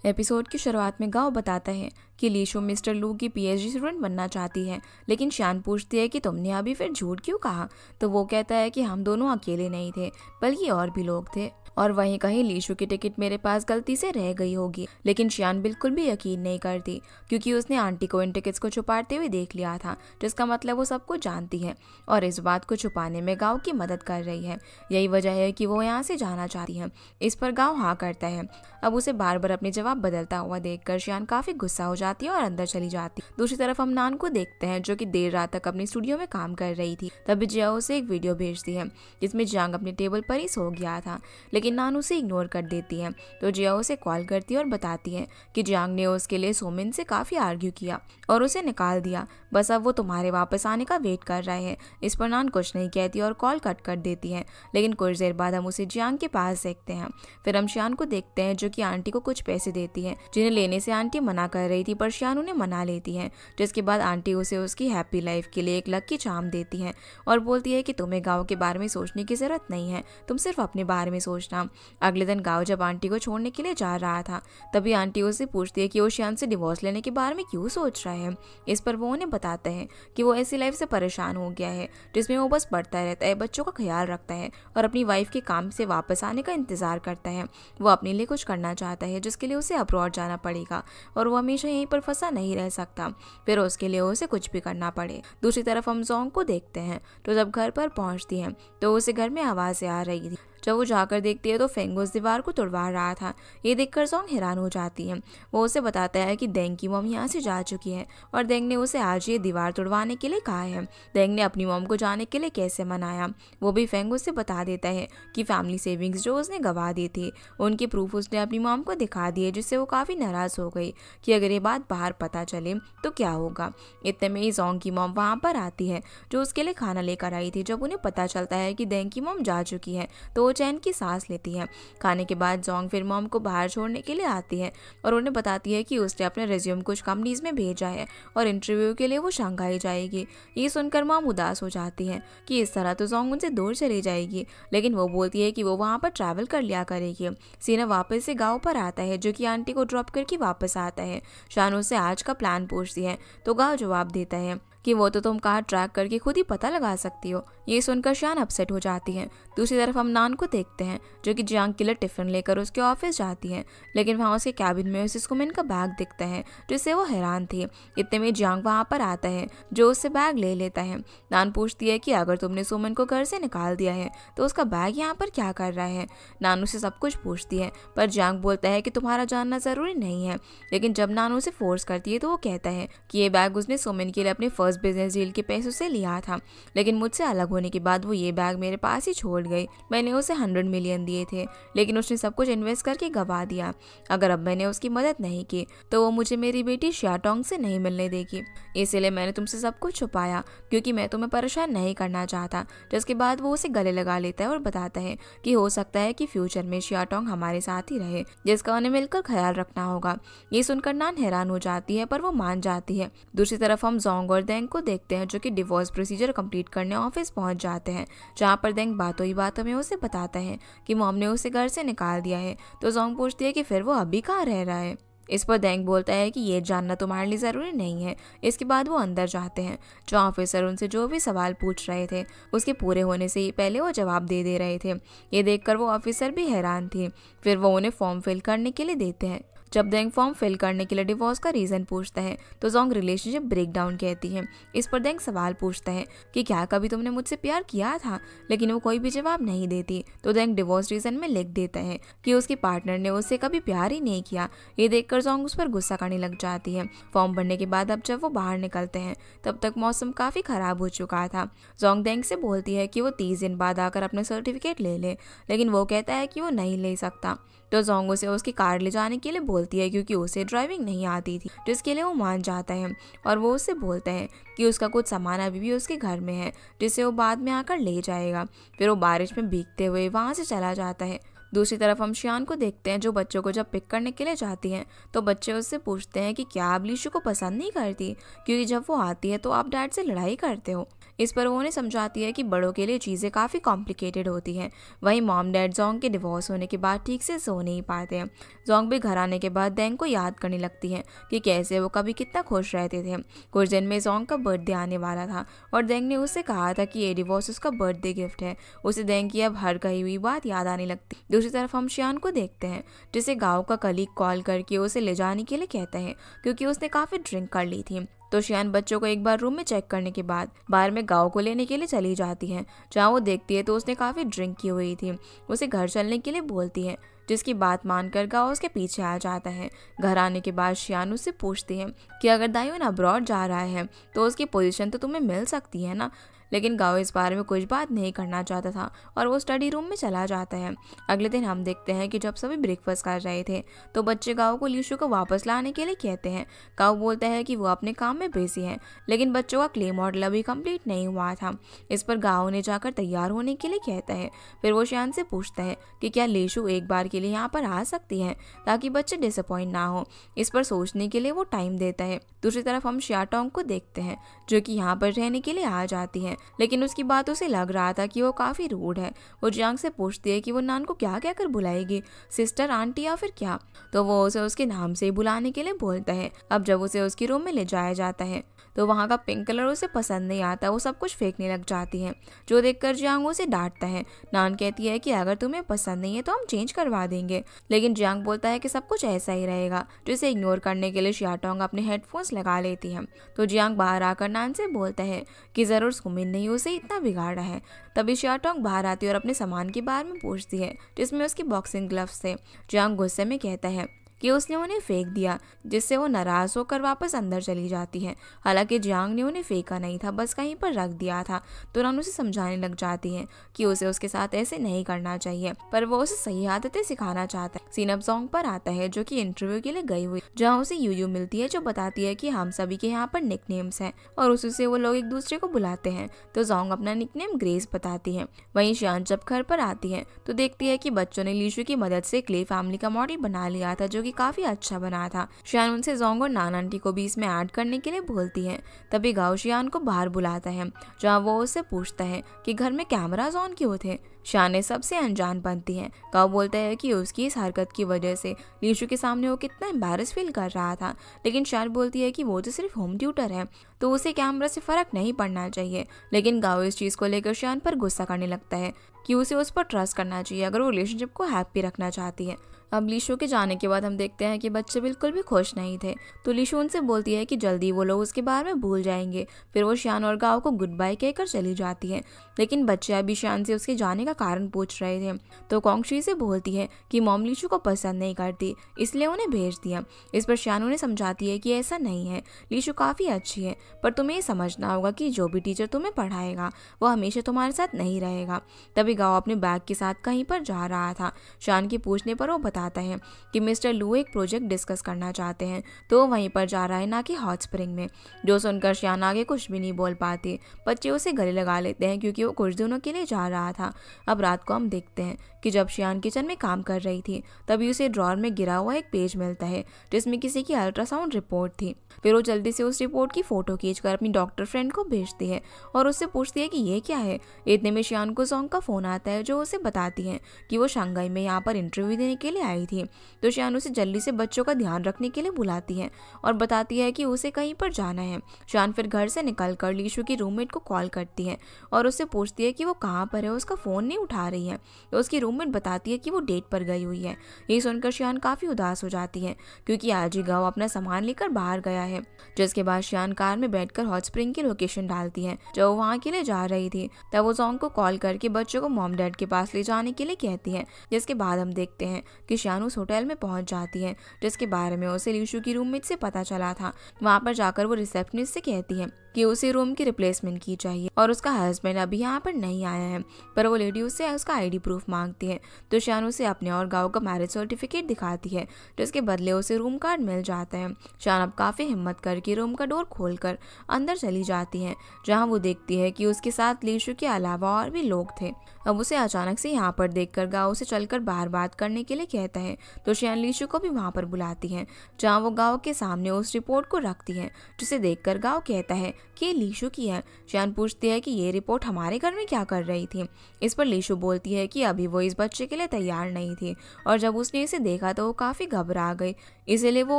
Episode की शुरुआत में गाओ बताता है कि लीशु मिस्टर लू की पीएचडी स्टूडेंट बनना चाहती है, लेकिन शान पूछती है कि तुमने अभी फिर झूठ क्यों कहा। तो वो कहता है कि हम दोनों अकेले नहीं थे, बल्कि और भी लोग थे, और वहीं कहीं लीशु की टिकट मेरे पास गलती से रह गई होगी। लेकिन शान बिल्कुल भी यकीन नहीं करती, क्योंकि उसने आंटी को इन टिकट्स को छुपाते हुए देख लिया था, जिसका मतलब वो सब कुछ जानती है और इस बात को छुपाने में गाओ की मदद कर रही है। यही वजह है कि वो यहाँ से जाना चाहती है। इस पर गाओ हाँ करता है। अब उसे बार बार अपने जवाब बदलता हुआ देखकर शान काफी गुस्सा हो जाती है और अंदर चली जाती है। दूसरी तरफ हम नान को देखते हैं, जो कि देर रात तक अपनी स्टूडियो में काम कर रही थी। तभी जिया उसे एक वीडियो भेजती है जिसमें जियांग अपने टेबल पर ही सो गया था, लेकिन नान उसे इग्नोर कर देती है। तो जिया उसे कॉल करती है और बताती है कि जियांग ने उसके लिए सोमिन से काफी आर्ग्यू किया और उसे निकाल दिया, बस अब वो तुम्हारे वापस आने का वेट कर रहे हैं। इस पर नान कुछ नहीं कहती और कॉल कट कर देती है। लेकिन कुछ देर बाद हम उसे जियांग के पास देखते हैं। फिर हम शान को देखते हैं, जो कि आंटी को कुछ पैसे देती है, जिन्हें लेने से आंटी मना कर रही थी, पर शान उन्हें मना लेती है। जिसके बाद आंटी उसे उसकी हैप्पी लाइफ के लिए एक लकी चार्म देती है और बोलती है कि तुम्हें गाँव के बारे में सोचने की जरूरत नहीं है, तुम सिर्फ अपने बारे में सोचना। अगले दिन गाँव जब आंटी को छोड़ने के लिए जा रहा था, तभी आंटी उससे पूछती है कि वो शान से डिवोर्स लेने के बारे में क्यों सोच रहा है। इस पर वो उन्हें बताता है कि वो ऐसी लाइफ से परेशान हो गया है जिसमें वो बस पढ़ता रहता है, बच्चों का ख्याल रखता है और अपनी वाइफ के काम से वापस आने का इंतजार करता है। वो अपने लिए कुछ करना चाहता है, जिसके लिए उसे अब्रॉड जाना पड़ेगा और वो हमेशा यहीं पर फंसा नहीं रह सकता, फिर उसके लिए उसे कुछ भी करना पड़े। दूसरी तरफ हम जोंग को देखते हैं, तो जब घर पर पहुंचती है तो उसे घर में आवाजें आ रही थी। जब वो जाकर देखती है तो फेंग उस दीवार को तोड़वा रहा था। ये देखकर जोंग हैरान हो जाती है। वो उसे बताता है कि देंग की मॉम यहाँ से जा चुकी है और देंग ने उसे आज ये दीवार तोड़वाने के लिए कहा है। देंग ने अपनी मॉम को जाने के लिए कैसे मनाया, वो भी फेंग उसे बता देता है कि फैमिली सेविंग्स जो उसने गंवा दी थी, उनकी प्रूफ उसने अपनी मॉम को दिखा दिए, जिससे वो काफ़ी नाराज़ हो गई कि अगर ये बात बाहर पता चले तो क्या होगा। इतने में ही जोंग की मॉम वहाँ पर आती है, जो उसके लिए खाना लेकर आई थी। जब उन्हें पता चलता है कि देंग की मॉम जा चुकी है तो चैन की सांस लेती है। खाने के बाद जोंग फिर मॉम को बाहर छोड़ने के लिए आती है और उन्हें बताती है कि उसने अपने रिज्यूम कुछ कंपनीज में भेजा है और इंटरव्यू के लिए वो शंघाई जाएगी। ये सुनकर मॉम उदास हो जाती है कि इस तरह तो जोंग उनसे दूर चली जाएगी, लेकिन वो बोलती है कि वो वहाँ पर ट्रैवल कर लिया करेगी। सीना वापस से गाँव पर आता है, जो कि आंटी को ड्रॉप करके वापस आता है। शान उससे आज का प्लान पूछती है तो गाँव जवाब देता है कि वो तो तुम कार ट्रैक करके खुद ही पता लगा सकती हो। ये सुनकर शान अपसेट हो जाती है। दूसरी तरफ हम नान को देखते हैं, जो कि जियांग के लिए टिफिन लेकर उसके ऑफिस जाती है, लेकिन वहाँ उसके कैबिन में उसे सुमिन का बैग दिखता है, जिससे वो हैरान थी। इतने में जियांग वहाँ पर आता है, जो उससे बैग ले लेता है। नान पूछती है कि अगर तुमने सुमिन को घर से निकाल दिया है तो उसका बैग यहाँ पर क्या कर रहा है। नान उसे सब कुछ पूछती है, पर जियांग बोलता है कि तुम्हारा जानना जरूरी नहीं है। लेकिन जब नान उसे फोर्स करती है तो वो कहता है कि ये बैग उसने सुमिन के लिए अपने फर्स्ट बिजनेस डील के पैसों से लिया था, लेकिन मुझसे अलग होने के बाद वो ये बैग मेरे पास ही छोड़ गई। मैंने उसे 100 मिलियन दिए थे, लेकिन उसने सब कुछ इन्वेस्ट करके गवा दिया। अगर अब मैंने उसकी मदद नहीं की तो वो मुझे मेरी बेटी शियाटोंग से नहीं मिलने देगी, इसलिए मैंने तुमसे सब कुछ छुपाया, क्योंकि मैं तुम्हें परेशान नहीं करना चाहता। जिसके बाद वो उसे गले लगा लेता है और बताता है कि हो सकता है कि फ्यूचर में शियाटोंग हमारे साथ ही रहे, जिसका उन्हें मिलकर ख्याल रखना होगा। ये सुनकर नान हैरान हो जाती है, पर वो मान जाती है। दूसरी तरफ हम जोंग और देंग को देखते हैं, जो कि डिवोर्स प्रोसीजर कंप्लीट करने ऑफिस पहुंच जाते हैं, जहां पर देंग बातों ही बातों में उसे बताता है कि मॉम ने उसे घर से निकाल दिया है। तो जोंग पूछती है कि फिर वो अभी कहाँ रह रहा है। इस पर देंग बोलता है कि ये जानना तुम्हारे लिए ज़रूरी नहीं है। इसके बाद वो अंदर जाते हैं। जो ऑफिसर उनसे जो भी सवाल पूछ रहे थे उसके पूरे होने से ही पहले वो जवाब दे रहे थे। ये देखकर वो ऑफिसर भी हैरान थी। फिर वो उन्हें फॉर्म फिल करने के लिए देते हैं। जब देंग फॉर्म फिल करने के लिए डिवोर्स का रीज़न पूछता है तो जोंग रिलेशनशिप ब्रेक डाउन कहती है। इस पर देंग सवाल पूछता है कि क्या कभी तुमने मुझसे प्यार किया था, लेकिन वो कोई भी जवाब नहीं देती। तो देंग डिवोर्स रीज़न में लिख देता है कि उसकी पार्टनर ने उससे कभी प्यार ही नहीं किया। ये देखकर जोंग उस पर गुस्सा करने लग जाती है। फॉर्म भरने के बाद अब जब वो बाहर निकलते हैं तब तक मौसम काफ़ी ख़राब हो चुका था। जोंग देंग से बोलती है कि वो 30 दिन बाद आकर अपना सर्टिफिकेट ले ले, लेकिन वो कहता है कि वो नहीं ले सकता। तो जोंग उसे उसकी कार ले जाने के लिए बोलती है, क्योंकि उसे ड्राइविंग नहीं आती थी, जिसके लिए वो मान जाता है। और वो उससे बोलता है कि उसका कुछ सामान अभी भी उसके घर में है, जिसे वो बाद में आकर ले जाएगा। फिर वो बारिश में भीगते हुए वहाँ से चला जाता है। दूसरी तरफ हम शियान को देखते हैं जो बच्चों को जब पिक करने के लिए जाती हैं तो बच्चे उससे पूछते हैं कि क्या आप लीशु को पसंद नहीं करती, क्योंकि जब वो आती है तो आप डैड से लड़ाई करते हो। इस पर वो उन्हें समझाती है कि बड़ों के लिए चीज़ें काफ़ी कॉम्प्लिकेटेड होती हैं। वहीं मॉम डैड जोंग के डिवोर्स होने के बाद ठीक से सो नहीं पाते हैं। जोंग भी घर आने के बाद डेंग को याद करने लगती है कि कैसे वो कभी कितना खुश रहते थे। कुछ दिन में जोंग का बर्थडे आने वाला था और डेंग ने उससे कहा था कि ये डिवोर्स उसका बर्थडे गिफ्ट है। उसे डेंग की अब हर कही हुई बात याद आने लगती। दूसरी तरफ हम शियान को देखते हैं जिसे गाँव का कलीग कॉल करके उसे ले जाने के लिए कहता है क्योंकि उसने काफ़ी ड्रिंक कर ली थी। तो शियान बच्चों को एक बार रूम में चेक करने के बाद बाहर में गाँव को लेने के लिए चली जाती है। जहाँ वो देखती है तो उसने काफ़ी ड्रिंक की हुई थी। उसे घर चलने के लिए बोलती है, जिसकी बात मानकर गाँव उसके पीछे आ जाता है। घर आने के बाद शियान उससे पूछती है कि अगर दायून अब्रॉड जा रहा है तो उसकी पोजीशन तो तुम्हें मिल सकती है ना। लेकिन गाँव इस बारे में कुछ बात नहीं करना चाहता था और वो स्टडी रूम में चला जाता है। अगले दिन हम देखते हैं कि जब सभी ब्रेकफास्ट कर रहे थे तो बच्चे गाँव को लीशु को वापस लाने के लिए कहते हैं। गाँव बोलता है कि वो अपने काम में बिजी है, लेकिन बच्चों का क्ले मॉडल अभी कंप्लीट नहीं हुआ था। इस पर गाँव ने जाकर तैयार होने के लिए कहता है। फिर वो शियान से पूछता है कि क्या लीशु एक बार के लिए यहाँ पर आ सकती है ताकि बच्चे डिसअपॉइंट ना हो। इस पर सोचने के लिए वो टाइम देता है। दूसरी तरफ हम शियाटोंग को देखते हैं जो कि यहाँ पर रहने के लिए आ जाती है, लेकिन उसकी बातों से लग रहा था कि वो काफ़ी रूड है। वो जियांग से पूछती है कि वो नान को क्या कहकर बुलाएगी, सिस्टर, आंटी या फिर क्या। तो वो उसे उसके नाम से ही बुलाने के लिए बोलता है। अब जब उसे उसकी रूम में ले जाया जाता है तो वहाँ का पिंक कलर उसे पसंद नहीं आता। वो सब कुछ फेंकने लग जाती है, जो देखकर जियांग उसे डांटता है। नान कहती है कि अगर तुम्हें पसंद नहीं है तो हम चेंज करवा देंगे, लेकिन जियांग बोलता है कि सब कुछ ऐसा ही रहेगा। जिसे इग्नोर करने के लिए शियाटोंग अपने हेडफोन्स लगा लेती है। तो जियांग बाहर आकर नान से बोलता है कि ज़रूर सुमिन ने उसे इतना बिगाड़ा है। तभी शियाटोंग बाहर आती है और अपने सामान के बारे में पूछती है, जिसमें उसकी बॉक्सिंग ग्लव्स थे। जियांग गुस्से में कहता है कि उसने उन्हें फेंक दिया, जिससे वो नाराज होकर वापस अंदर चली जाती है। हालांकि जियांग ने उन्हें फेंका नहीं था, बस कहीं पर रख दिया था। तो नान उसे समझाने लग जाती है कि उसे उसके साथ ऐसे नहीं करना चाहिए, पर वो उसे सही आदतें सिखाना चाहता है। सीन अब जोंग पर आता है जो कि इंटरव्यू के लिए गई हुई, जहाँ उसे यूयू मिलती है जो बताती है कि हम सभी के यहाँ पर निकनेम्स हैं और उसी से वो लोग एक दूसरे को बुलाते हैं। तो जोंग अपना निकनेम ग्रेस बताती है। वहीं शियान जब घर पर आती है तो देखती है कि बच्चों ने लीशु की मदद से क्ले फैमिली का मॉडल बना लिया था, जो कि काफी अच्छा बना था। शियान उनसे जोंग और नान आंटी को भी इसमें ऐड करने के लिए बोलती है। तभी गाओ शियान को बाहर बुलाता है, जहाँ वो उससे पूछता है कि घर में कैमरास ऑन क्यों थे। शियान सबसे अनजान बनती है। गाओ बोलता है कि उसकी इस हरकत की वजह से लीशु के सामने वो कितना एम्बैरस फील कर रहा था, लेकिन शियान बोलती है कि वो तो सिर्फ होम ट्यूटर है तो उसे कैमरा से फर्क नहीं पड़ना चाहिए। लेकिन गाओ इस चीज़ को लेकर शियान पर गुस्सा करने लगता है कि उसे उस पर ट्रस्ट करना चाहिए अगर वो रिलेशनशिप को हैप्पी रखना चाहती है। अब लीशु के जाने के बाद हम देखते हैं कि बच्चे बिल्कुल भी खुश नहीं थे। तो लीशु उनसे बोलती है कि जल्दी वो लोग उसके बारे में भूल जाएंगे। फिर वो शियान और गाओ को गुड बाय कहकर चली जाती है, लेकिन बच्चे अभी शियान से उसके जाने का कारण पूछ रहे थे। तो कॉन्गशी से बोलती है कि मॉम लीशु को पसंद नहीं करती, इसलिए उन्हें भेज दिया। इस पर शियान उन्हें समझाती है कि ऐसा नहीं है, लीशु काफ़ी अच्छी है, पर तुम्हें ये समझना होगा कि जो भी टीचर तुम्हें पढ़ाएगा वो हमेशा तुम्हारे साथ नहीं रहेगा। तभी गाओ अपने बैग के साथ कहीं पर जा रहा था। शियान के पूछने पर वो बताता है कि मिस्टर लू एक प्रोजेक्ट डिस्कस करना चाहते हैं, तो वो वहीं पर जा रहा है, ना कि हॉट स्प्रिंग में। जो सुनकर शियान आगे कुछ भी नहीं बोल पाती। बच्चे उसे गले लगा लेते हैं क्योंकि वो कुछ दिनों के लिए जा रहा था। अब रात को हम देखते हैं कि जब शियान किचन में काम कर रही थी तभी उसे ड्रॉर में गिरा हुआ एक पेज मिलता है जिसमें किसी की अल्ट्रासाउंड रिपोर्ट थी। फिर वो जल्दी से उस रिपोर्ट की फोटो खींचकर अपनी डॉक्टर फ्रेंड को भेजती है और उससे पूछती है कि ये क्या है। इतने में शियान को जोंग का फोन आता है जो उसे बताती है कि वो शंघाई में यहाँ पर इंटरव्यू देने के लिए आई थी। तो शियान उसे जल्दी से बच्चों का ध्यान रखने के लिए बुलाती है और बताती है कि उसे कहीं पर जाना है। शियान फिर घर से निकलकर लीशु की रूममेट को कॉल करती है और उससे पूछती है कि वो कहाँ पर है, उसका फ़ोन नहीं उठा रही है। तो उसकी रूममेट बताती है कि वो डेट पर गई हुई है। ये सुनकर शियान काफ़ी उदास हो जाती है क्योंकि आज ही गाँव अपना सामान लेकर बाहर गया है। जिसके बाद शियान कार में बैठकर हॉट स्प्रिंग की लोकेशन डालती है जो वो वहाँ के लिए जा रही थी। तब वो जोंग को कॉल करके बच्चों को मॉम डैड के पास ले जाने के लिए कहती है। जिसके बाद हम देखते हैं कि शियान उस होटल में पहुंच जाती है जिसके बारे में उसे लीशु की रूममेट से पता चला था। वहाँ पर जाकर वो रिसेप्शनिस्ट से कहती है कि उसे रूम की रिप्लेसमेंट की चाहिए और उसका हस्बैंड अभी यहाँ पर नहीं आया है। पर वो लेडी उससे उसका आईडी प्रूफ मांगती है तो शान उसे अपने और गाँव का मैरिज सर्टिफिकेट दिखाती है, जिसके बदले उसे रूम कार्ड मिल जाता है। शान अब काफ़ी हिम्मत करके रूम का डोर खोलकर अंदर चली जाती है, जहाँ वो देखती है कि उसके साथ लीशु के अलावा और भी लोग थे। अब उसे अचानक से यहाँ पर देखकर गाँव से चलकर बाहर बात करने के लिए कहता है तो शान लीशु को भी वहाँ पर बुलाती है, जहाँ वो गाँव के सामने उस रिपोर्ट को रखती है, जिसे देखकर गाँव कहता है कि ये लीशु की है। शान पूछती है कि ये रिपोर्ट हमारे घर में क्या कर रही थी। इस पर लीशु बोलती है कि अभी वो इस बच्चे के लिए तैयार नहीं थी और जब उसने इसे देखा तो वो काफ़ी घबरा गई, इसीलिए वो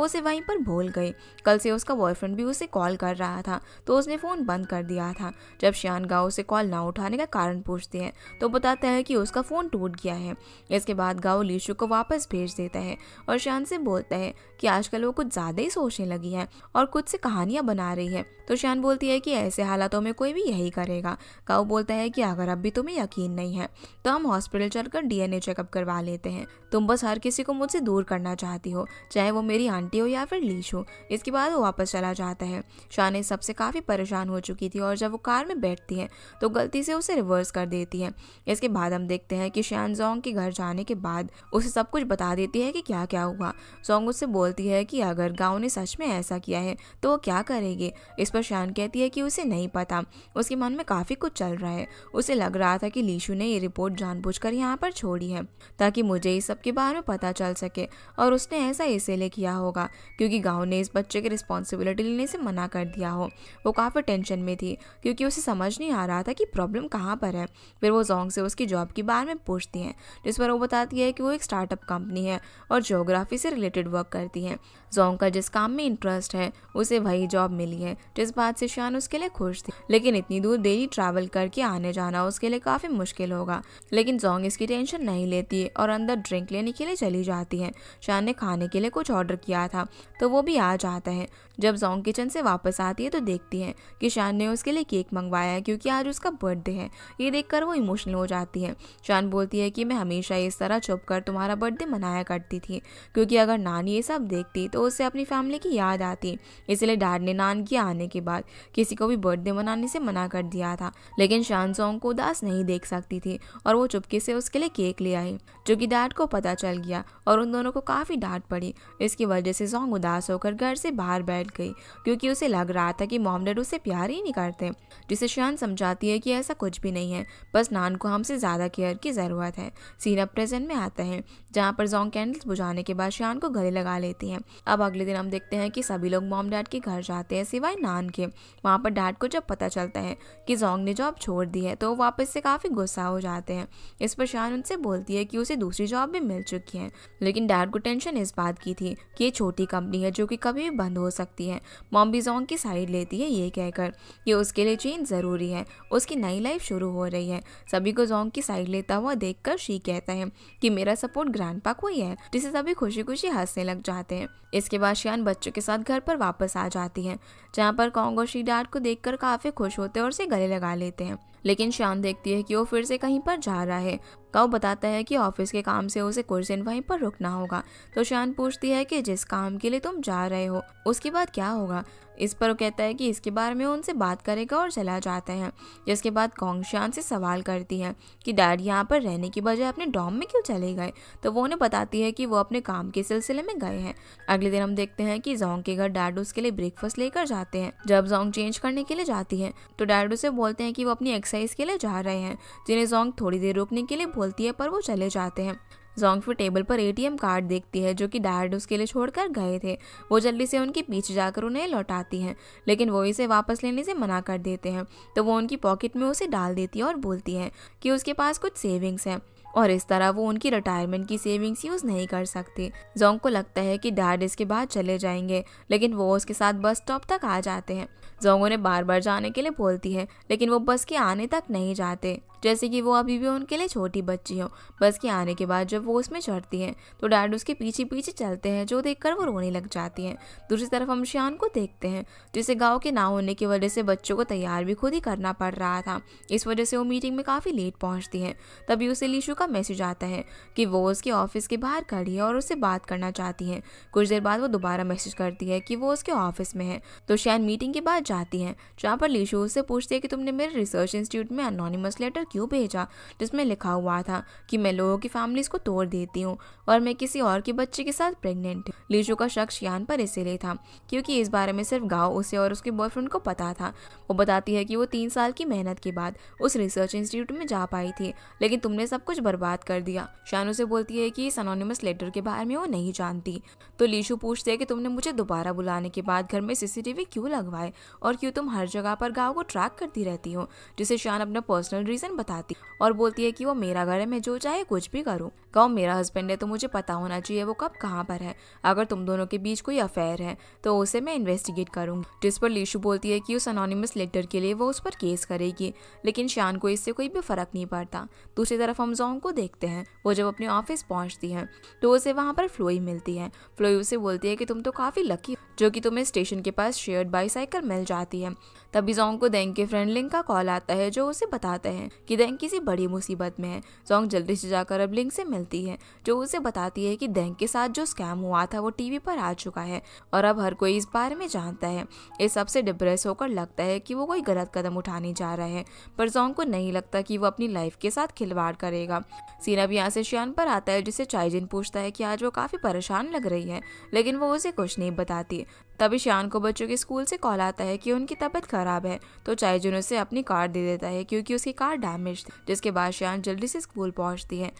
उसे वहीं पर भूल गई। कल से उसका बॉयफ्रेंड भी उसे कॉल कर रहा था तो उसने फ़ोन बंद कर दिया था। जब शान गाँव से कॉल ना उठाने का कारण पूछती है तो बताता है कि उसका फ़ोन टूट गया है। इसके बाद गाँव लीशु को वापस भेज देता है और शान से बोलता है कि आजकल वो कुछ ज़्यादा ही सोचने लगी है और खुद से कहानियाँ बना रही है। तो शान बोलती है कि ऐसे हालातों में कोई भी यही करेगा। गाँव बोलता है कि अगर अब भी तुम्हें यकीन नहीं है तो हम हॉस्पिटल चलकर डीएनए चेकअप करवा लेते हैं। तुम बस हर किसी को मुझसे दूर करना चाहती हो, चाहे वो मेरी आंटी हो या फिर लीशु। इसके बाद वो वापस चला जाता है। शान इस सबसे काफ़ी परेशान हो चुकी थी और जब वो कार में बैठती है तो गलती से उसे रिवर्स कर देती है। इसके बाद हम देखते हैं कि शान जोंग के घर जाने के बाद उसे सब कुछ बता देती है कि क्या क्या हुआ। जोंग उससे बोलती है कि अगर गाँव ने सच में ऐसा किया है तो वो क्या करेगी। इस पर शान कहती है कि उसे नहीं पता, उसके मन में काफ़ी कुछ चल रहा है। उसे लग रहा था कि लीशु ने ये रिपोर्ट जानबूझकर यहाँ पर छोड़ी है ताकि मुझे इस सब के बारे में पता चल सके और उसने ऐसा इसीलिए किया होगा क्योंकि गाँव ने इस बच्चे की रिस्पॉन्सिबिलिटी लेने से मना कर दिया हो। वो काफ़ी टेंशन में थी क्योंकि उसे समझ नहीं आ रहा था कि प्रॉब्लम कहाँ पर है। फिर वो जोंग से उसकी जॉब के बारे में पूछती है, जिस पर वो बताती है कि वो एक स्टार्टअप कंपनी है और ज्योग्राफी से रिलेटेड वर्क करती है। जोंग का जिस काम में इंटरेस्ट है उसे वही जॉब मिली है, जिस बात से शान उसके लिए खुश थी। लेकिन इतनी दूर डेली ट्रैवल करके आने जाना उसके लिए काफ़ी मुश्किल होगा। लेकिन जोंग इसकी टेंशन नहीं लेती और अंदर ड्रिंक लेने के लिए चली जाती है। शान ने खाने के लिए कुछ ऑर्डर किया था तो वो भी आ जाता है। जब जोंग किचन से वापस आती है तो देखती है कि शान ने उसके लिए केक मंगवाया है क्योंकि आज उसका बर्थडे है। ये देखकर वो इमोशनल हो जाती है। शान बोलती है कि मैं हमेशा इस तरह छुप कर तुम्हारा बर्थडे मनाया करती थी क्योंकि अगर नानी ये सब देखती तो उससे अपनी फैमिली की याद आती, इसलिए डैड ने नान के आने के बाद किसी को भी बर्थडे मनाने से मना कर दिया था। लेकिन शान जोंग को उदास नहीं देख सकती थी और वो चुपके से उसके लिए केक ले आई, जो कि डैड को पता चल गया और उन दोनों को काफ़ी डांट पड़ी। इसकी वजह से जोंग उदास होकर घर से बाहर बैठ गई क्योंकि उसे लग रहा था कि मॉम डैड उसे प्यार ही नहीं करते, जिसे शान समझाती है कि ऐसा कुछ भी नहीं है, बस नान को हमसे ज़्यादा केयर की ज़रूरत है। सीन अब प्रेजेंट में आता है जहाँ पर जोंग कैंडल्स बुझाने के बाद शान को गले लगा लेती है। अब अगले दिन हम देखते हैं कि सभी लोग मॉम डैड के घर जाते हैं सिवाय नान के। वहाँ पर डैड को जब पता चलता है कि जोंग ने जॉब छोड़ दी है तो वो वापस से काफ़ी गुस्सा हो जाते हैं। इस पर शान उनसे बोलती है कि उसे दूसरी जॉब भी मिल चुकी है, लेकिन डैड को टेंशन इस बात की थी कि ये छोटी कंपनी है जो कि कभी भी बंद हो सकती है। मॉम भी जोंग की साइड लेती है ये कहकर कि उसके लिए चेंज ज़रूरी है, उसकी नई लाइफ शुरू हो रही है। सभी को जोंग की साइड लेता हुआ देखकर शी कहता है कि मेरा सपोर्ट ग्रैंडपा को ही है, जिसे सभी खुशी खुशी हंसने लग जाते हैं। इसके बाद शान बच्चों के साथ घर पर वापस आ जाती है, जहाँ पर कॉन्ग और शी डैड को देखकर काफ़ी खुश होते हैं और उसे गले लगा लेते हैं। लेकिन शान देखती है कि वो फिर से कहीं पर जा रहा है। काऊ बताता है कि ऑफिस के काम से उसे कुछ दिन वहीं पर रुकना होगा। तो शान पूछती है कि जिस काम के लिए तुम जा रहे हो उसके बाद क्या होगा। इस पर वो कहता है कि इसके बारे में उनसे बात करेगा और चला जाता है। जिसके बाद कॉन्ग शान से सवाल करती है कि डैड यहाँ पर रहने की बजाय अपने डॉम में क्यों चले गए, तो वो उन्हें बताती है कि वो अपने काम के सिलसिले में गए हैं। अगले दिन हम देखते हैं कि जोंग के घर डैड उसके लिए ब्रेकफास्ट लेकर जाते हैं। जब जोंग चेंज करने के लिए जाती है तो डैड उसे बोलते हैं कि वो अपनी एक्सरसाइज के लिए जा रहे हैं, जिन्हें जोंग थोड़ी देर रुकने के लिए बोलती है, पर वो चले जाते हैं। जोंग फिर टेबल पर एटीएम कार्ड देखती है जो कि डैड उसके लिए छोड़कर गए थे। वो जल्दी से उनके पीछे जाकर उन्हें लौटाती हैं, लेकिन वो इसे वापस लेने से मना कर देते हैं। तो वो उनकी पॉकेट में उसे डाल देती है और बोलती है कि उसके पास कुछ सेविंग्स है और इस तरह वो उनकी रिटायरमेंट की सेविंग्स यूज़ नहीं कर सकती। जोंग को लगता है कि डैड इसके बाद चले जाएंगे, लेकिन वो उसके साथ बस स्टॉप तक आ जाते हैं। जोंग उन्हें बार बार जाने के लिए बोलती है, लेकिन वो बस के आने तक नहीं जाते, जैसे कि वो अभी भी उनके लिए छोटी बच्ची हो। बस के आने के बाद जब वो उसमें चढ़ती हैं तो डैड उसके पीछे पीछे चलते हैं, जो देखकर वो रोने लग जाती हैं। दूसरी तरफ हम शियान को देखते हैं, जिसे गाँव के ना होने की वजह से बच्चों को तैयार भी खुद ही करना पड़ रहा था। इस वजह से वो मीटिंग में काफ़ी लेट पहुंचती हैं। तभी उसे लीशु का मैसेज आता है कि वो उसके ऑफिस के बाहर खड़ी है और उससे बात करना चाहती है। कुछ देर बाद वो दोबारा मैसेज करती है कि वो उसके ऑफिस में है। तो शियान मीटिंग के बाद जाती हैं, जहाँ पर लीशु उससे पूछती है कि तुमने मेरे रिसर्च इंस्टीट्यूट में अनोनिमस लेटर क्यों भेजा, जिसमें लिखा हुआ था कि मैं लोगों की फैमिलीज को तोड़ देती हूँ और मैं किसी और के बच्चे के साथ प्रेग्नेंट हूँ। लीशु का शक शियान पर इसीलिए था क्योंकि इस बारे में सिर्फ गाँव उसे और उसके बॉयफ्रेंड को पता था। वो बताती है कि वो 3 साल की मेहनत के बाद उस रिसर्च इंस्टीट्यूट में जा पाई थी, लेकिन तुमने सब कुछ बर्बाद कर दिया। शियान उसे बोलती है कि इस अनोनिमस लेटर के बारे में वो नहीं जानती। तो लीशु पूछते है कि तुमने मुझे दोबारा बुलाने के बाद घर में सीसीटीवी क्यों लगवाए और क्यों तुम हर जगह पर गाँव को ट्रैक करती रहती हो, जिसे शियान अपना पर्सनल रीजन बताती और बोलती है कि वो मेरा घर है, मैं जो चाहे कुछ भी करूँ। गाँव मेरा हस्बैंड है तो मुझे पता होना चाहिए वो कब कहाँ पर है। अगर तुम दोनों के बीच कोई अफेयर है तो उसे मैं इन्वेस्टिगेट करूँगी। जिस पर लीशु बोलती है कि उस अनोनिमस लेटर के लिए वो उस पर केस करेगी, लेकिन शियान को इससे कोई भी फर्क नहीं पड़ता। दूसरी तरफ हम जोंग को देखते हैं। वो जब अपने ऑफिस पहुंचती है तो उसे वहां पर फ्लोई मिलती है। फ्लोई उसे बोलती है कि तुम तो काफी लकी जो कि तुम्हें स्टेशन के पास शेयर्ड बाईसाइकिल मिल जाती है। तभी जोंग को देंग के फ्रेंड लिंग का कॉल आता है, जो उसे बताता है कि देंग किसी बड़ी मुसीबत में है। जोंग जल्दी से जाकर अब लिंग से मिलती है, जो उसे बताती है कि देंग के साथ जो स्कैम हुआ था वो टीवी पर आ चुका है और अब हर कोई इस बारे में जानता है। इस सबसे डिप्रेस होकर लगता है कि वो कोई गलत कदम उठाने जा रहा है, पर जोंग को नहीं लगता कि वो अपनी लाइफ के साथ खिलवाड़ करेगा। सीन अब यहाँ से शियान पर आता है, जिसे चाइजिन पूछता है कि आज वो काफी परेशान लग रही है, लेकिन वो उसे कुछ नहीं बताती। तभी शियान को बच्चों के स्कूल से कॉल आता है कि उनकी तबीयत खराब है, तो चाइजिन उसे अपनी कार दे देता है क्योंकि उसकी कार डैमेज थी। जिसके बाद शियान जल्दी से स्कूल पहुंचती है,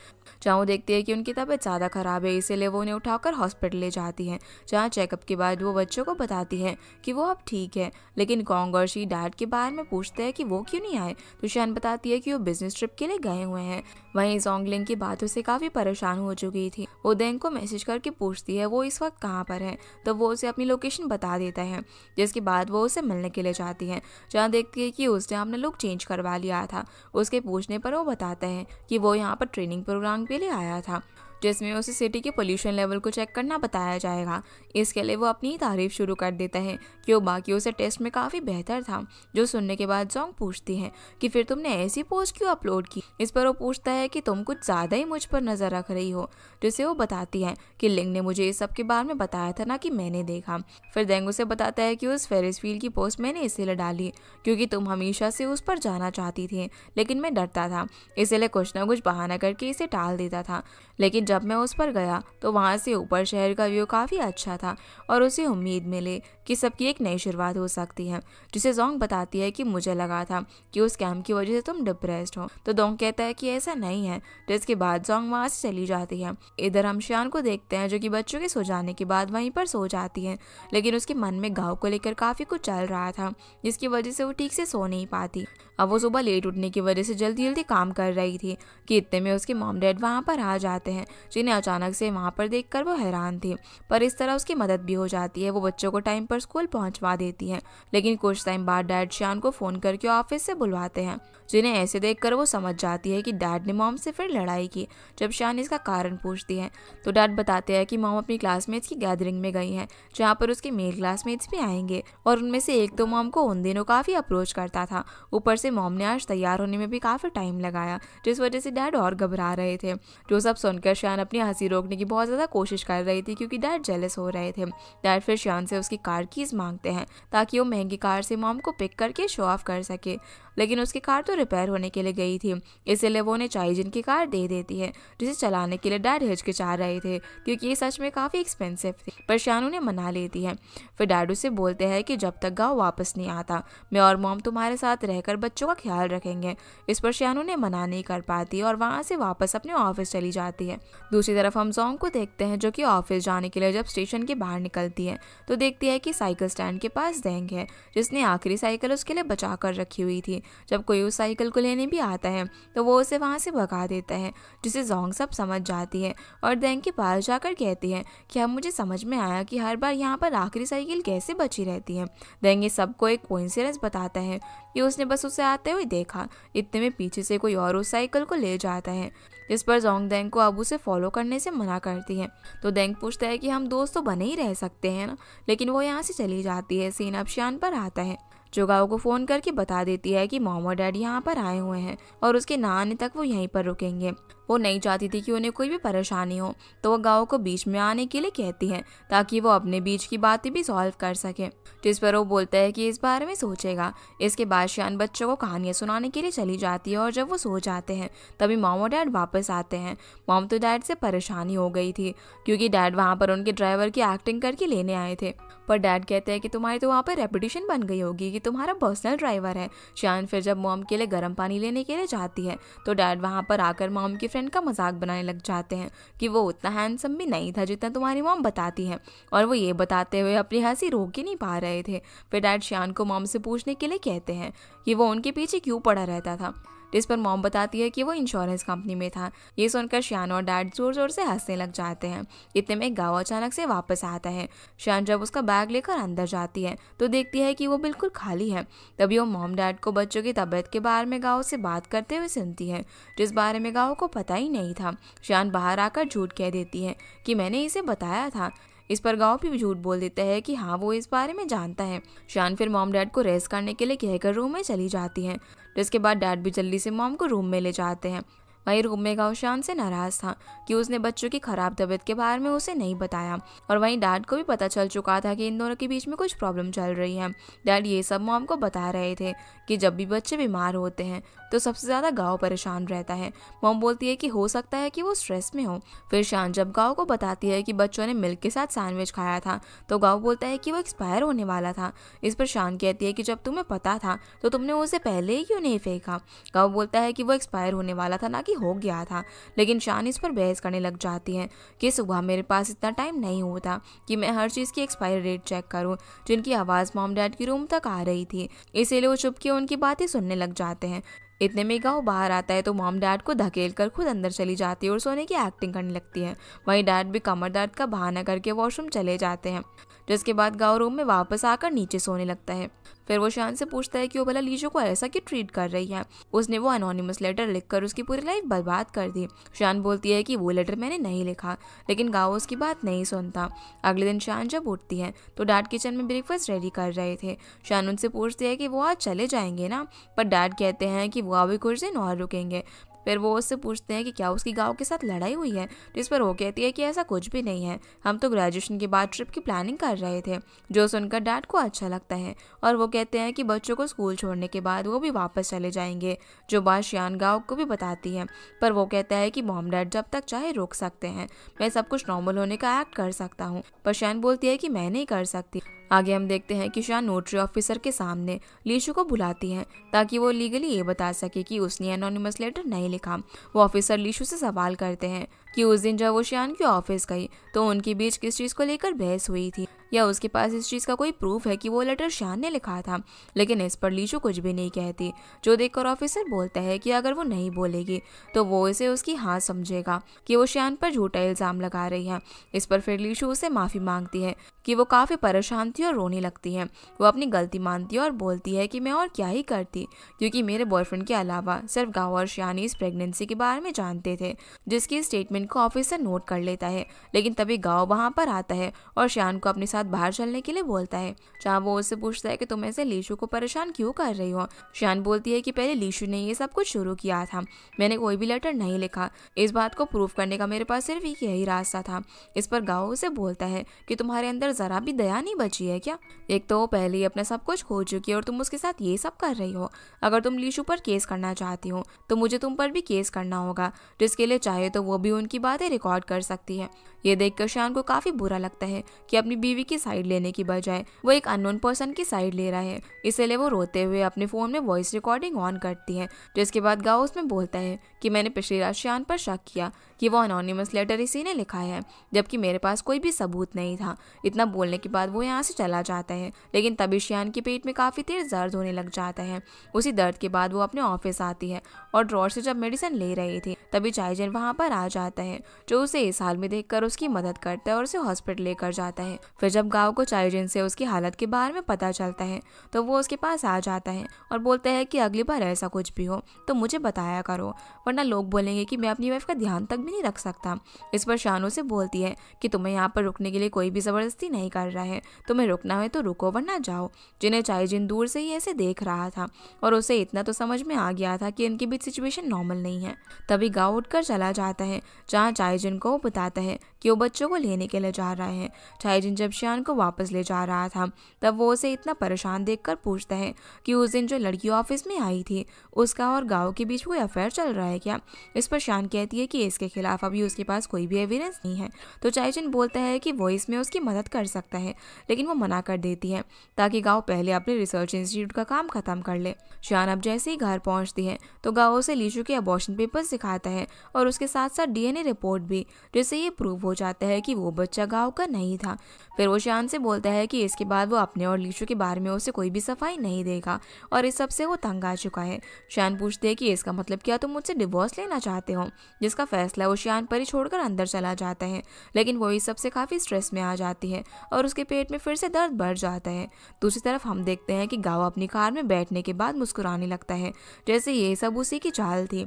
जहाँ वो देखती है कि उनकी तबीयत ज़्यादा खराब है, इसीलिए वो उन्हें उठाकर हॉस्पिटल ले जाती है, जहाँ चेकअप के बाद वो बच्चों को बताती है कि वो अब ठीक है। लेकिन कॉन्ग और शी डैड के बारे में पूछते हैं कि वो क्यों नहीं आए, तो शियान बताती है कि वो बिजनेस ट्रिप के लिए गए हुए हैं। वहीं जोंगलिंग की बातों से काफ़ी परेशान हो चुकी थी। वो देंग को मैसेज करके पूछती है वो इस वक्त कहाँ पर है, तो वो उसे अपनी लोकेशन बता देता है। जिसके बाद वो उसे मिलने के लिए जाती है, जहाँ देखती है कि उसने अपना लुक चेंज करवा लिया था। उसके पूछने पर वो बताता है कि वो यहाँ पर ट्रेनिंग प्रोग्राम के लिए आया था, जिसमें उसे सिटी के पोल्यूशन लेवल को चेक करना बताया जाएगा। इसके लिए वो अपनी तारीफ शुरू कर देता है कि वो बाकियों से टेस्ट में काफ़ी बेहतर था। जो सुनने के बाद जोंग पूछती है कि फिर तुमने ऐसी पोस्ट क्यों अपलोड की। इस पर वो पूछता है कि तुम कुछ ज़्यादा ही मुझ पर नज़र रख रही हो, जिसे वो बताती है कि लिंग ने मुझे इस सब के बारे में बताया था, ना कि मैंने देखा। फिर देंग उसे बताता है कि उस फेरिस व्हील की पोस्ट मैंने इसलिए डाली क्योंकि तुम हमेशा से उस पर जाना चाहती थी, लेकिन मैं डरता था, इसलिए कुछ ना कुछ बहाना करके इसे टाल देता था। लेकिन जब मैं उस पर गया तो वहाँ से ऊपर शहर का व्यू काफ़ी अच्छा था और उसे उम्मीद मिले कि सबकी एक नई शुरुआत हो सकती है। जिसे जोंग बताती है कि मुझे लगा था कि उस कैम्प की वजह से तुम डिप्रेस्ड हो, तो दोंग कहता है कि ऐसा नहीं है। जिसके बाद जोंग वहाँ से चली जाती है। इधर हम शियान को देखते हैं, जो कि बच्चों के सो जाने के बाद वहीं पर सो जाती है, लेकिन उसके मन में गाँव को लेकर काफ़ी कुछ चल रहा था, जिसकी वजह से वो ठीक से सो नहीं पाती। अब वो सुबह लेट उठने की वजह से जल्दी जल्दी काम कर रही थी कि इतने में उसके मॉम डैड वहाँ पर आ जाते हैं, जिन्हें अचानक से वहाँ पर देखकर वो हैरान थी, पर इस तरह उसकी मदद भी हो जाती है। वो बच्चों को टाइम पर स्कूल पहुँचवा देती है, लेकिन कुछ टाइम बाद डैड शियान को फ़ोन करके ऑफिस से बुलवाते हैं, जिन्हें ऐसे देखकर वो समझ जाती है कि डैड ने मॉम से फिर लड़ाई की। जब शियान इसका कारण पूछती है तो डैड बताते हैं कि मॉम अपनी क्लासमेट्स की गैदरिंग में गई हैं, जहाँ पर उसके मेल क्लासमेट्स भी आएंगे और उनमें से एक तो मॉम को उन दिनों काफ़ी अप्रोच करता था। ऊपर से मॉम ने आज तैयार होने में भी काफ़ी टाइम लगाया, जिस वजह से डैड और घबरा रहे थे। जो सब सुनकर शियान अपनी हंसी रोकने की बहुत ज़्यादा कोशिश कर रही थी, क्योंकि डैड जेलस हो रहे थे। डैड फिर शियान से उसकी कार कीज मांगते हैं ताकि वो महंगी कार से मॉम को पिक करके शो ऑफ कर सके, लेकिन उसकी कार तो रिपेयर होने के लिए गई थी, इसलिए वो उन्हें चाइजिन की कार दे देती है, जिसे चलाने के लिए डैड हिचकिचा रहे थे क्योंकि ये सच में काफ़ी एक्सपेंसिव थी, पर शियान उन्हें मना लेती है। फिर डैड उसे बोलते हैं कि जब तक गाँव वापस नहीं आता मैं और मॉम तुम्हारे साथ रहकर बच्चों का ख्याल रखेंगे। इस पर शियान उन्हें मना नहीं कर पाती और वहाँ से वापस अपने ऑफिस चली जाती है। दूसरी तरफ हम जोंग को देखते हैं, जो कि ऑफिस जाने के लिए जब स्टेशन के बाहर निकलती है तो देखती है कि साइकिल स्टैंड के पास देंग है, जिसने आखिरी साइकिल उसके लिए बचा कर रखी हुई थी। जब कोई उस साइकिल को लेने भी आता है तो वो उसे वहाँ से भगा देता है, जिसे जोंग सब समझ जाती है और देंग के पास जाकर कहती है कि अब मुझे समझ में आया कि हर बार यहाँ पर आखिरी साइकिल कैसे बची रहती है। देंग ये सबको एक कोइंसिडेंस बताता है कि उसने बस उसे आते हुए देखा। इतने में पीछे से कोई और उस साइकिल को ले जाता है, जिस पर जोंग देंग को अब उसे फॉलो करने से मना करती है। तो देंग पूछता है कि हम दोस्त तो बने ही रह सकते हैं ना, लेकिन वो यहाँ से चली जाती है। सीन अब शान पर आता है, जो गाओ को फ़ोन करके बता देती है कि मॉम और डैड यहाँ पर आए हुए हैं और उसके ना आने तक वो यहीं पर रुकेंगे। वो नहीं चाहती थी कि उन्हें कोई भी परेशानी हो, तो वो गाओ को बीच में आने के लिए कहती है ताकि वो अपने बीच की बातें भी सॉल्व कर सके, जिस पर वो बोलता है कि इस बारे में सोचेगा। इसके बाद शान बच्चों को कहानियाँ सुनाने के लिए चली जाती है और जब वो सो जाते हैं तभी मॉम और डैड वापस आते हैं। मॉम तो डैड से परेशानी हो गई थी क्योंकि डैड वहाँ पर उनके ड्राइवर की एक्टिंग करके लेने आए थे, पर डैड कहते हैं कि तुम्हारी तो वहाँ पर रेपुटेशन बन गई होगी कि तुम्हारा पर्सनल ड्राइवर है। शान फिर जब मॉम के लिए गर्म पानी लेने के लिए जाती है तो डैड वहाँ पर आकर मॉम की फ्रेंड का मजाक बनाने लग जाते हैं कि वो उतना हैंडसम भी नहीं था जितना तुम्हारी मॉम बताती है, और वो ये बताते हुए अपनी हंसी रोक ही नहीं पा रहे थे। फिर डैड शान को मॉम से पूछने के लिए कहते हैं कि वो उनके पीछे क्यों पड़ा रहता था, जिस पर मॉम बताती है कि वो इंश्योरेंस कंपनी में था। ये सुनकर शान और डैड जोर जोर से हंसने लग जाते हैं। इतने में गाँव अचानक से वापस आता है। शान जब उसका बैग लेकर अंदर जाती है तो देखती है कि वो बिल्कुल खाली है। तभी वो मॉम डैड को बच्चों की तबीयत के बारे में गाँव से बात करते हुए सुनती है, जिस बारे में गाँव को पता ही नहीं था। शान बाहर आकर झूठ कह देती है कि मैंने इसे बताया था। इस पर गाँव भी झूठ बोल देता है कि हाँ वो इस बारे में जानता है। शान फिर मॉम डैड को रेस्ट करने के लिए कहकर रूम में चली जाती है, जिसके बाद डैड भी जल्दी से मॉम को रूम में ले जाते हैं। वहीं रूम में गाँव शान से नाराज था कि उसने बच्चों की खराब तबीयत के बारे में उसे नहीं बताया, और वहीं डैड को भी पता चल चुका था कि इन दोनों के बीच में कुछ प्रॉब्लम चल रही है। डैड ये सब मॉम को बता रहे थे कि जब भी बच्चे बीमार होते हैं तो सबसे ज़्यादा गाँव परेशान रहता है। मॉम बोलती है कि हो सकता है कि वो स्ट्रेस में हो। फिर शान जब गाँव को बताती है कि बच्चों ने मिल्क के साथ सैंडविच खाया था तो गाँव बोलता है कि वो एक्सपायर होने वाला था। इस पर शान कहती है कि जब तुम्हें पता था तो तुमने उसे पहले ही क्यों नहीं फेंका। गाँव बोलता है कि वो एक्सपायर होने वाला था, ना कि हो गया था। लेकिन शान इस पर बहस करने लग जाती है कि सुबह मेरे पास इतना टाइम नहीं होता कि मैं हर चीज़ की एक्सपायरी डेट चेक करूं। जिनकी आवाज़ मॉम डैड की रूम तक आ रही थी, इसीलिए वो चुप के उनकी बातें सुनने लग जाते हैं। इतने में गाँव बाहर आता है तो मॉम डैड को धकेल कर खुद अंदर चली जाती है और सोने की एक्टिंग करने लगती है। वहीं डैड भी कमर दर्द का बहाना करके वॉशरूम चले जाते हैं, जिसके बाद गाँव रूम में वापस आकर नीचे सोने लगता है। फिर वो शान से पूछता है कि वो भला लीशु को ऐसा क्यों ट्रीट कर रही है, उसने वो अनोनिमस लेटर लिखकर उसकी पूरी लाइफ बर्बाद कर दी। शान बोलती है कि वो लेटर मैंने नहीं लिखा, लेकिन गाँव उसकी बात नहीं सुनता। अगले दिन शान जब उठती है तो डैड किचन में ब्रेकफास्ट रेडी कर रहे थे। शान उनसे पूछती है कि वो आज चले जाएंगे ना, पर डैड कहते हैं कि वो अभी कुछ दिन और रुकेंगे। फिर वो उससे पूछते हैं कि क्या उसकी गाँव के साथ लड़ाई हुई है, जिस पर वो कहती है कि ऐसा कुछ भी नहीं है, हम तो ग्रेजुएशन के बाद ट्रिप की प्लानिंग कर रहे थे। जो सुनकर डैड को अच्छा लगता है और वो कहते हैं कि बच्चों को स्कूल छोड़ने के बाद वो भी वापस चले जाएंगे, जो बात शान गाँव को भी बताती है। पर वो कहता है कि मॉम डैड जब तक चाहे रोक सकते हैं, मैं सब कुछ नॉर्मल होने का एक्ट कर सकता हूँ। पर शान बोलती है कि मैं नहीं कर सकती। आगे हम देखते हैं कि शान नोटरी ऑफिसर के सामने लीशु को बुलाती है ताकि वो लीगली ये बता सके कि उसने एनोनिमस लेटर नहीं लिखा। वो ऑफिसर लीशु से सवाल करते हैं कि उस दिन जब वो शान के ऑफिस गई तो उनके बीच किस चीज़ को लेकर बहस हुई थी, या उसके पास इस चीज़ का कोई प्रूफ है कि वो लेटर शान ने लिखा था। लेकिन इस पर लीशु कुछ भी नहीं कहती, जो देखकर ऑफिसर बोलता है कि अगर वो नहीं बोलेगी तो वो इसे उसकी हाँ समझेगा कि वो शान पर झूठा इल्ज़ाम लगा रही है। इस पर फिर लीशु उसे माफ़ी मांगती है कि वो काफ़ी परेशान थी और रोने लगती है। वो अपनी गलती मानती है और बोलती है कि मैं और क्या ही करती, क्योंकि मेरे बॉयफ्रेंड के अलावा सिर्फ गाँव और शान इस प्रेगनेंसी के बारे में जानते थे, जिसकी स्टेटमेंट को ऑफिसर नोट कर लेता है। लेकिन तभी गाँव वहाँ पर आता है और शान को अपने साथ बाहर चलने के लिए बोलता है, जहाँ वो उससे पूछता है कि तुम ऐसे लीशु को परेशान क्यों कर रही हो। शान बोलती है कि पहले लीशु ने ये सब कुछ शुरू किया था, मैंने कोई भी लेटर नहीं लिखा। इस बात को प्रूफ करने का मेरे पास सिर्फ यही रास्ता था। इस पर गाँव उसे बोलता है कि तुम्हारे अंदर जरा भी दया नहीं बची है क्या? एक तो वो पहले ही अपना सब कुछ खो चुकी है और तुम उसके साथ ये सब कर रही हो। अगर तुम लीशु पर केस करना चाहती हो तो मुझे तुम पर भी केस करना होगा, जिसके लिए चाहे तो वो भी उनकी की बातें रिकॉर्ड कर सकती है। ये देखकर शान को काफी बुरा लगता है कि अपनी बीवी की साइड लेने की बजाय वो एक अननोन पर्सन की साइड ले रहा है। इसलिए वो रोते हुए अपने फोन में वॉइस रिकॉर्डिंग ऑन करती है, जिसके बाद गाओ उसमें बोलता है कि मैंने पिछली रात शान पर शक किया कि वो अनोनिमस लेटर इसी ने लिखा है, जबकि मेरे पास कोई भी सबूत नहीं था। इतना बोलने के बाद वो यहाँ से चला जाता है, लेकिन तभी शान के पेट में काफी तेज दर्द होने लग जाता है। उसी दर्द के बाद वो अपने ऑफिस आती है और ड्रॉर से जब मेडिसिन ले रही थी तभी चाइजन वहाँ पर आ जाता है, जो उसे इस हाल में देखकर उसकी मदद करता है और उसे हॉस्पिटल लेकर जाता है। फिर जब गाओ को चाइजन से उसकी हालत के बारे में पता चलता है तो वो उसके पास आ जाता है और बोलता है कि अगली बार ऐसा कुछ भी हो तो मुझे बताया करो, वरना लोग बोलेंगे कि मैं अपनी वाइफ का ध्यान तक भी नहीं रख सकता। इस पर शान उसे बोलती है कि तुम्हें यहाँ पर रुकने के लिए कोई भी जबरदस्ती नहीं कर रहा है, तुम्हें रुकना है तो रुको वरना जाओ। जिन्हें चाइजिन दूर से ही ऐसे देख रहा था और उसे इतना तो समझ में आ गया था कि इनके बीच सिचुएशन नॉर्मल नहीं है। तभी गाओ उठकर चला जाता है जहाँ चाइजिन को बताता है कि वो बच्चों को लेने के लिए जा रहा है। चाइजिन जब शान को वापस ले जा रहा था तब वो उसे इतना परेशान देखकर पूछता है कि उस दिन जो लड़की ऑफिस में आई थी उसका और गाओ के बीच कोई अफेयर चल रहा है क्या। इस पर शान कहती है कि इसके खिलाफ अभी उसके पास कोई भी एविडेंस नहीं है। तो चाइजिन बोलता है कि वो इसमें उसकी मदद कर सकता है, लेकिन वो मना कर देती है ताकि गाओ पहले अपने रिसर्च इंस्टीट्यूट का काम खत्म कर ले। शान अब जैसे ही घर पहुंचती है तो गाओ उसे लीशु के अबॉर्शन पेपर्स दिखाता है और उसके साथ साथ डीएनए रिपोर्ट भी, जिससे ये प्रूव हो जाता है कि वो बच्चा गाओ का नहीं था। फिर वो शान से बोलता है कि इसके बाद वो अपने और लीशु के बारे में उसे कोई भी सफाई नहीं देगा और इस सब से वो तंग आ चुका है। शान पूछते है कि इसका मतलब क्या तुम मुझसे डिवोर्स लेना चाहते हो, जिसका फैसला वो शान पर ही छोड़कर अंदर चला जाता है। लेकिन वो इस सबसे काफी स्ट्रेस में आ जाती है और उसके पेट में फिर से दर्द बढ़ जाता है। दूसरी तरफ हम देखते हैं कि गाओ अपनी कार में बैठने के बाद मुस्कुराने लगता है, जैसे ये सब उसी की चाल थी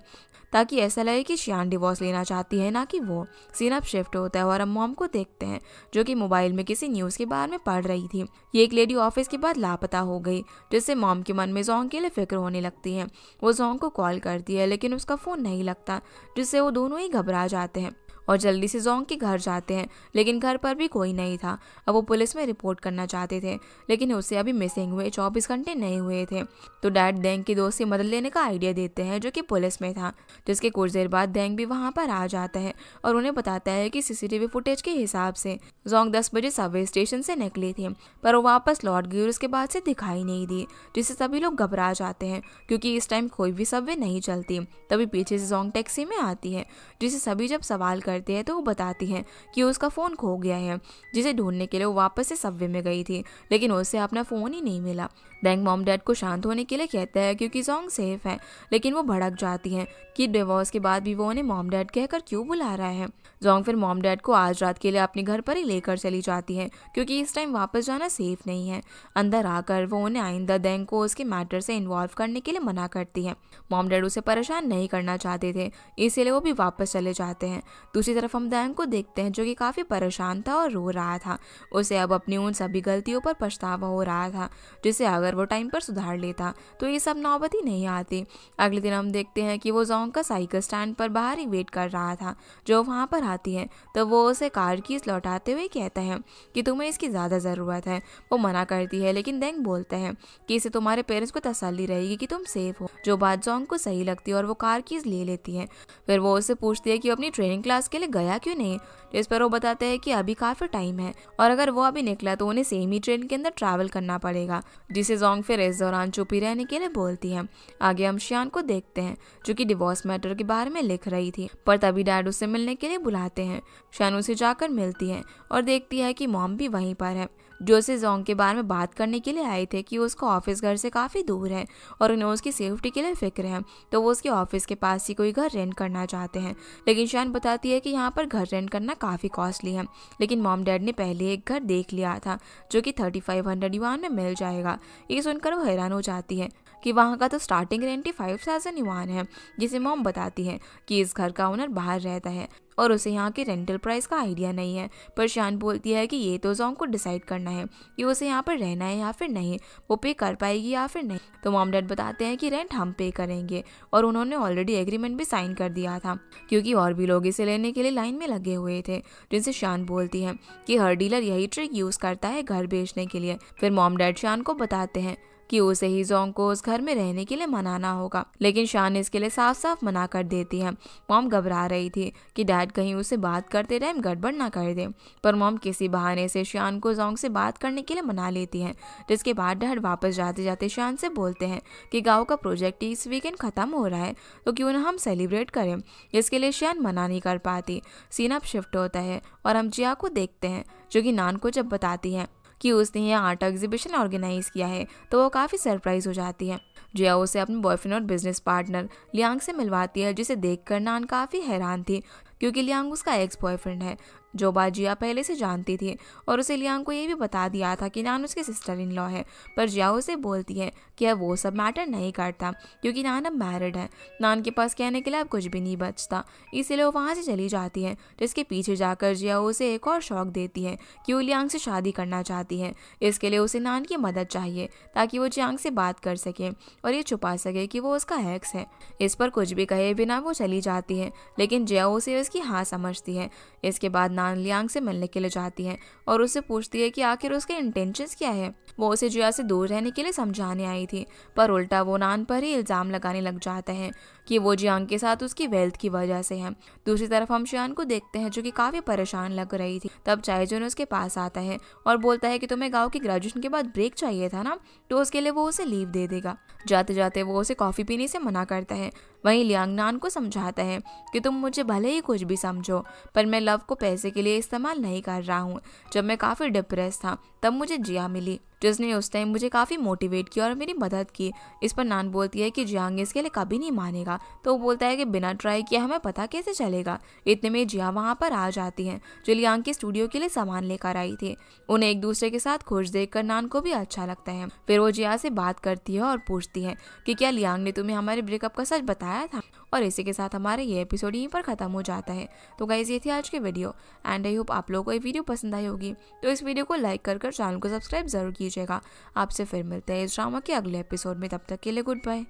ताकि ऐसा लगे कि शान डिवोर्स लेना चाहती है, ना कि वो। सीन अब शिफ्ट होता है और हम मॉम को देखते हैं जो कि मोबाइल में किसी न्यूज़ के बारे में पढ़ रही थी। ये एक लेडी ऑफिस के बाद लापता हो गई, जिससे मॉम के मन में जोंग के लिए फिक्र होने लगती है। वो जोंग को कॉल करती है लेकिन उसका फ़ोन नहीं लगता, जिससे वो दोनों ही घबरा जाते हैं और जल्दी से जोंग के घर जाते हैं, लेकिन घर पर भी कोई नहीं था। अब वो पुलिस में रिपोर्ट करना चाहते थे, लेकिन उसे अभी मिसिंग हुए 24 घंटे नहीं हुए थे। तो डैड डेंग के दोस्त से मदद लेने का आइडिया देते हैं जो कि पुलिस में था, जिसके कुछ देर बाद डेंग भी वहाँ पर आ जाता है और उन्हें बताता है कि सीसीटीवी फुटेज के हिसाब से जोंग 10 बजे सबवे स्टेशन से निकली थी, पर वो वापस लौट गई और उसके बाद से दिखाई नहीं दी, जिससे सभी लोग घबरा जाते हैं क्योंकि इस टाइम कोई भी सबवे नहीं चलती। तभी पीछे से जोंग टैक्सी में आती है, जिसे सभी जब सवाल करते हैं तो वो बताती है कि उसका फ़ोन खो गया है, जिसे ढूंढने के लिए वो वापस से सबवे में गई थी, लेकिन उसे अपना फ़ोन ही नहीं मिला। डेंग मॉम डैड को शांत होने के लिए कहता है क्योंकि जोंग सेफ है, लेकिन वो भड़क जाती हैं कि डिवोर्स के बाद भी वो उन्हें मॉम डैड कहकर क्यों बुला रहा है। जोंग फिर मॉम डैड को आज रात के लिए अपने घर पर ही लेकर चली जाती है क्योंकि इस टाइम वापस जाना सेफ नहीं है। अंदर आकर वो उन्हें आइंदा डेंग को उसके मैटर से इन्वॉल्व करने के लिए मना करती है। मॉम डैड उसे परेशान नहीं करना चाहते थे, इसीलिए वो भी वापस चले जाते हैं। दूसरी तरफ हम डेंग को देखते हैं जो कि काफ़ी परेशान था और रो रहा था। उसे अब अपनी उन सभी गलतियों पर पछतावा हो रहा था, जिसे अगर वो टाइम पर सुधार लेता तो ये सब नौबत ही नहीं आती। अगले दिन हम देखते हैं कि वो जोंग का साइकिल स्टैंड पर बाहर ही वेट कर रहा था। जो वहाँ पर आती है तो वो उसे कार कीज लौटाते हुए कहता है कि तुम्हें इसकी ज़्यादा ज़रूरत है। वो मना करती है, लेकिन डेंग बोलता है कि इसे तुम्हारे पेरेंट्स को तसल्ली रहेगी कि तुम सेफ हो, जो बात जोंग को सही लगती है और वो कार कीज ले लेती है। फिर वो उससे पूछती है कि अपनी ट्रेनिंग क्लास के लिए गया क्यों नहीं, जिस पर वो बताते हैं कि अभी काफ़ी टाइम है और अगर वो अभी निकला तो उन्हें सेम ही ट्रेन के अंदर ट्रैवल करना पड़ेगा, जिसे जोंग फिर इस दौरान चुप ही रहने के लिए बोलती है। आगे हम शान को देखते हैं जो कि डिवोर्स मैटर के बारे में लिख रही थी, पर तभी डैड उससे मिलने के लिए बुलाते हैं। शान उसे जाकर मिलती है और देखती है कि मॉम भी वहीं पर है, जो उसे जोंग के बारे में बात करने के लिए आए थे कि उसका ऑफिस घर से काफ़ी दूर है और उन्हें उसकी सेफ्टी के लिए फिक्र है, तो वो उसके ऑफिस के पास ही कोई घर रेंट करना चाहते हैं। लेकिन शान बताती है कि यहाँ पर घर रेंट करना काफ़ी कॉस्टली है, लेकिन मॉम डैड ने पहले एक घर देख लिया था जो कि 3500 युआन में मिल जाएगा। ये सुनकर वो हैरान हो जाती है कि वहाँ का तो स्टार्टिंग रेंट ही 5000 युआन है, जिसे मॉम बताती है कि इस घर का ओनर बाहर रहता है और उसे यहाँ के रेंटल प्राइस का आइडिया नहीं है। पर शान बोलती है कि ये तो जोंग को डिसाइड करना है कि उसे यहाँ पर रहना है या फिर नहीं, वो पे कर पाएगी या फिर नहीं। तो मॉम डैड बताते हैं कि रेंट हम पे करेंगे और उन्होंने ऑलरेडी एग्रीमेंट भी साइन कर दिया था, क्योंकि और भी लोग इसे लेने के लिए लाइन में लगे हुए थे। जिनसे शान बोलती है कि हर डीलर यही ट्रिक यूज़ करता है घर बेचने के लिए। फिर मॉम डैड शान को बताते हैं कि उसे ही जोंग को उस घर में रहने के लिए मनाना होगा, लेकिन शान इसके लिए साफ साफ मना कर देती है। मॉम घबरा रही थी कि डैड कहीं उसे बात करते टाइम गड़बड़ ना कर दे, पर मॉम किसी बहाने से शान को जोंग से बात करने के लिए मना लेती है। जिसके बाद डैड वापस जाते जाते शान से बोलते हैं कि गाँव का प्रोजेक्ट इस वीकेंड खत्म हो रहा है, तो क्यों ना हम सेलिब्रेट करें। इसके लिए शान मना नहीं कर पाती। सीन अब शिफ्ट होता है और हम जिया को देखते हैं, जो कि नान को जब बताती है कि उसने यह आर्ट एग्जीबिशन ऑर्गेनाइज किया है, तो वो काफ़ी सरप्राइज हो जाती है। जिया उसे अपने बॉयफ्रेंड और बिजनेस पार्टनर लियांग से मिलवाती है, जिसे देखकर नान काफ़ी हैरान थी, क्योंकि लियांग उसका एक्स बॉयफ्रेंड है, जो बात जिया पहले से जानती थी। और उसे लियांग को ये भी बता दिया था कि नान उसके सिस्टर इन लॉ है। पर जिया उसे बोलती है कि अब वो सब मैटर नहीं करता, क्योंकि नान अब मैरिड है। नान के पास कहने के लिए अब कुछ भी नहीं बचता, इसलिए वो वहाँ से चली जाती है। जिसके पीछे जाकर जिया उसे एक और शौक देती है कि वो लियांग से शादी करना चाहती है। इसके लिए उसे नान की मदद चाहिए, ताकि वो जियांग से बात कर सके और ये छुपा सके कि वो उसका एक्स है। इस पर कुछ भी कहे बिना वो चली जाती है, लेकिन जिया उसे उसकी हाँ समझती है। इसके बाद नान लियांग से मिलने के लिए जाती है और उससे पूछती है कि आखिर उसके इंटेंशंस क्या है। वो उसे जिया से दूर रहने के लिए समझाने आई थी, पर उल्टा वो नान पर ही इल्ज़ाम लगाने लग जाता है कि वो जियांग के साथ उसकी वेल्थ की वजह से है। दूसरी तरफ हम शान को देखते हैं, जो कि काफ़ी परेशान लग रही थी। तब चायजून उसके पास आता है और बोलता है कि तुम्हें गाँव की ग्रेजुएशन के बाद ब्रेक चाहिए था ना, तो उसके लिए वो उसे लीव दे देगा। जाते जाते वो उसे कॉफ़ी पीने से मना करता है। वहीं लियांग नान को समझाता है कि तुम मुझे भले ही कुछ भी समझो, पर मैं लव को पैसे के लिए इस्तेमाल नहीं कर रहा हूँ। जब मैं काफ़ी डिप्रेस था तब मुझे जिया मिली, जिसने उस टाइम मुझे काफ़ी मोटिवेट किया और मेरी मदद की। इस पर नान बोलती है कि जियांग इसके लिए कभी नहीं मानेगा, तो वो बोलता है कि बिना ट्राई किए हमें पता कैसे चलेगा। इतने में जिया वहाँ पर आ जाती है, जो लियांग के स्टूडियो के लिए सामान लेकर आई थी। उन्हें एक दूसरे के साथ खुश देखकर नान को भी अच्छा लगता है। फिर वो जिया से बात करती है और पूछती है कि क्या लियांग ने तुम्हें हमारे ब्रेकअप का सच बताया था। और इसी के साथ हमारा ये एपिसोड यहीं पर ख़त्म हो जाता है। तो गाइस, ये थी आज की वीडियो एंड आई होप आप लोगों को ये वीडियो पसंद आई होगी। तो इस वीडियो को लाइक कर चैनल को सब्सक्राइब जरूर कीजिएगा। आपसे फिर मिलते हैं इस ड्रामा के अगले एपिसोड में। तब तक के लिए गुड बाय।